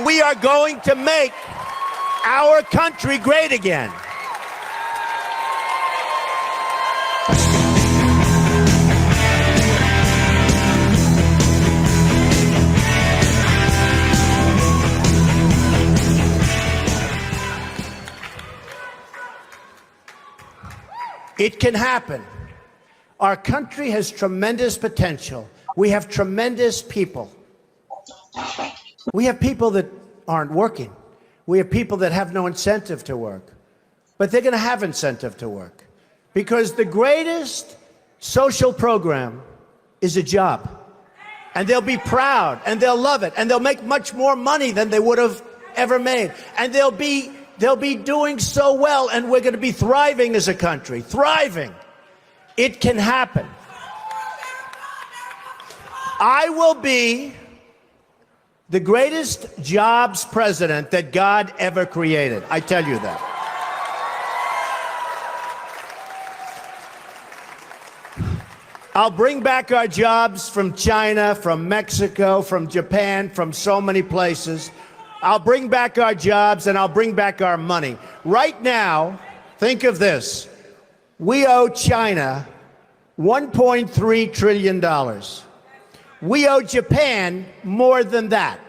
we are going to make our country great again. It can happen. Our country has tremendous potential. We have tremendous people. We have people that aren't working. We have people that have no incentive to work. But they're going to have incentive to work. Because the greatest social program is a job. And they'll be proud, and they'll love it, and they'll make much more money than they would have ever made. And they'll be doing so well, and we're going to be thriving as a country. Thriving. It can happen. I will be the greatest jobs president that God ever created. I tell you that. I'll bring back our jobs from China, from Mexico, from Japan, from so many places. I'll bring back our jobs, and I'll bring back our money. Right now, think of this. We owe China $1.3 trillion. We owe Japan more than that.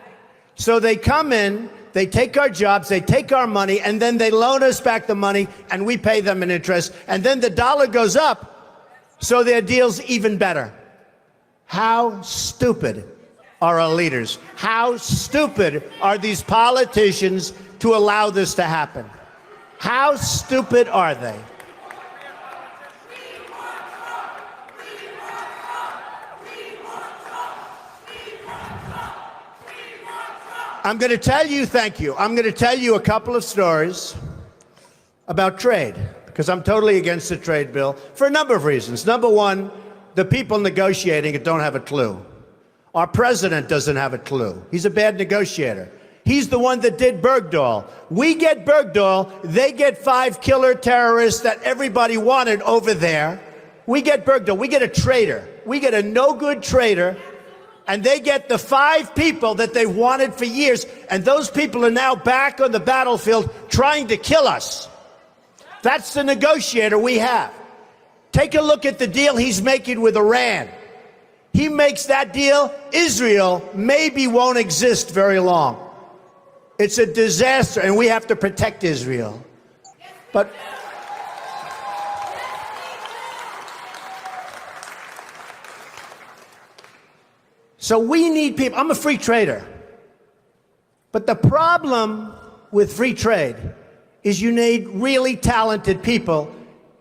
So they come in, they take our jobs, they take our money, and then they loan us back the money, and we pay them in interest. And then the dollar goes up, so their deal's even better. How stupid are our leaders? How stupid are these politicians to allow this to happen? How stupid are they? I'm going to tell you, thank you. I'm going to tell you a couple of stories about trade, because I'm totally against the trade bill for a number of reasons. Number one, the people negotiating it don't have a clue. Our president doesn't have a clue. He's a bad negotiator. He's the one that did Bergdahl. We get Bergdahl, they get 5 killer terrorists that everybody wanted over there. We get Bergdahl, we get a traitor. We get a no-good traitor, and they get the 5 people that they wanted for years, and those people are now back on the battlefield trying to kill us. That's the negotiator we have. Take a look at the deal he's making with Iran. He makes that deal, Israel maybe won't exist very long. It's a disaster, and we have to protect Israel. But so we need people. I'm a free trader. But the problem with free trade is you need really talented people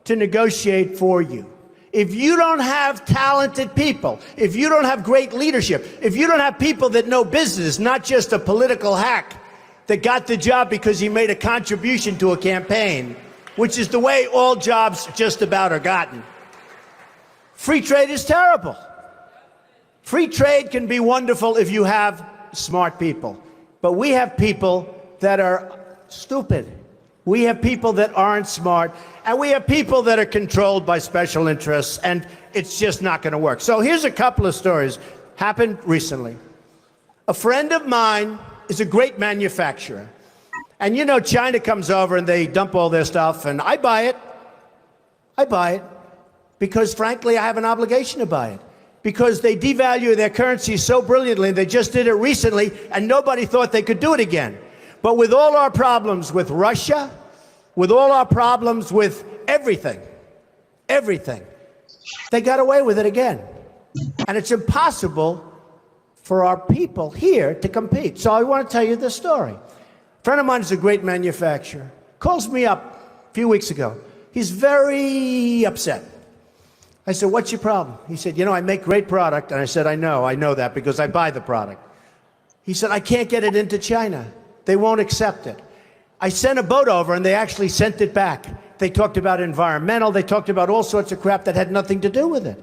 to negotiate for you. If you don't have talented people, if you don't have great leadership, if you don't have people that know business, not just a political hack that got the job because he made a contribution to a campaign, which is the way all jobs just about are gotten, free trade is terrible. Free trade can be wonderful if you have smart people. But we have people that are stupid. We have people that aren't smart. And we have people that are controlled by special interests. And it's just not going to work. So here's a couple of stories. Happened recently. A friend of mine is a great manufacturer. And you know, China comes over and they dump all their stuff. And I buy it. I buy it. Because frankly, I have an obligation to buy it. Because they devalue their currency so brilliantly. They just did it recently, and nobody thought they could do it again. But with all our problems with Russia, with all our problems with everything, they got away with it again. And it's impossible for our people here to compete. So I want to tell you this story. A friend of mine is a great manufacturer. Calls me up a few weeks ago. He's very upset. I said, what's your problem? He said, you know, I make great product. And I said, I know that because I buy the product. He said, I can't get it into China. They won't accept it. I sent a boat over and they actually sent it back. They talked about environmental. They talked about all sorts of crap that had nothing to do with it.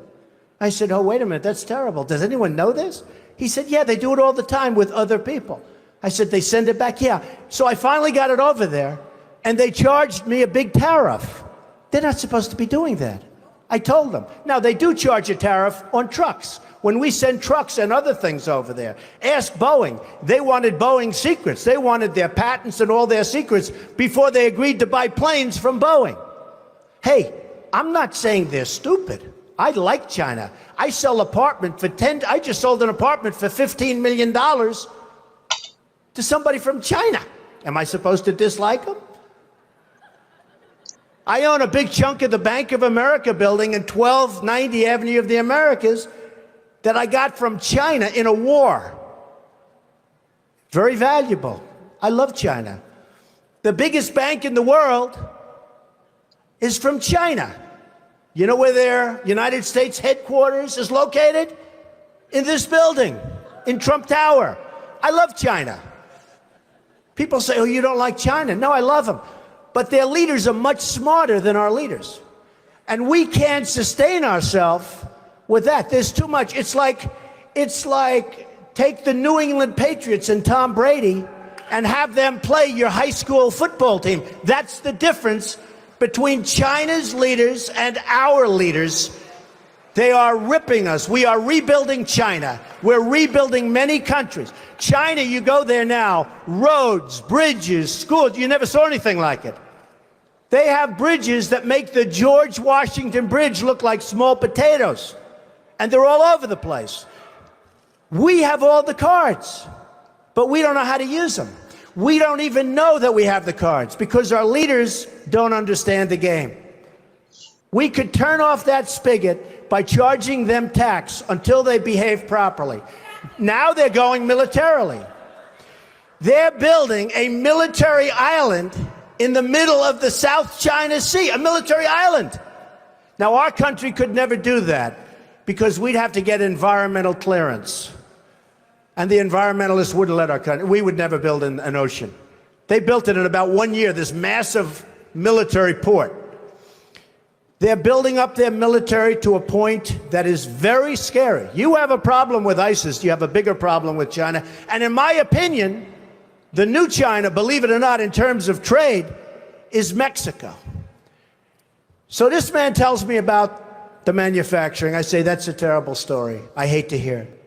I said, oh, wait a minute, that's terrible. Does anyone know this? He said, yeah, they do it all the time with other people. I said, they send it back? Yeah. So I finally got it over there and they charged me a big tariff. They're not supposed to be doing that. I told them. Now, they do charge a tariff on trucks. When we send trucks and other things over there, ask Boeing. They wanted Boeing's secrets. They wanted their patents and all their secrets before they agreed to buy planes from Boeing. Hey, I'm not saying they're stupid. I like China. I sell apartment for I just sold an apartment for $15 million to somebody from China. Am I supposed to dislike them? I own a big chunk of the Bank of America building in 1290 Avenue of the Americas that I got from China in a war. Very valuable. I love China. The biggest bank in the world is from China. You know where their United States headquarters is located? In this building, in Trump Tower. I love China. People say, oh, you don't like China. No, I love them. But their leaders are much smarter than our leaders. And we can't sustain ourselves with that. There's too much. It's like take the New England Patriots and Tom Brady and have them play your high school football team. That's the difference between China's leaders and our leaders. They are ripping us. We are rebuilding China. We're rebuilding many countries. China, you go there now, roads, bridges, schools, you never saw anything like it. They have bridges that make the George Washington Bridge look like small potatoes. And they're all over the place. We have all the cards, but we don't know how to use them. We don't even know that we have the cards because our leaders don't understand the game. We could turn off that spigot by charging them tax until they behave properly. Now they're going militarily. They're building a military island in the middle of the South China Sea, a military island. Now, our country could never do that because we'd have to get environmental clearance. And the environmentalists wouldn't let our country. We would never build an ocean. They built it in about 1 year, this massive military port. They're building up their military to a point that is very scary. You have a problem with ISIS, you have a bigger problem with China. And in my opinion, the new China, believe it or not, in terms of trade, is Mexico. So this man tells me about the manufacturing. I say, that's a terrible story. I hate to hear it.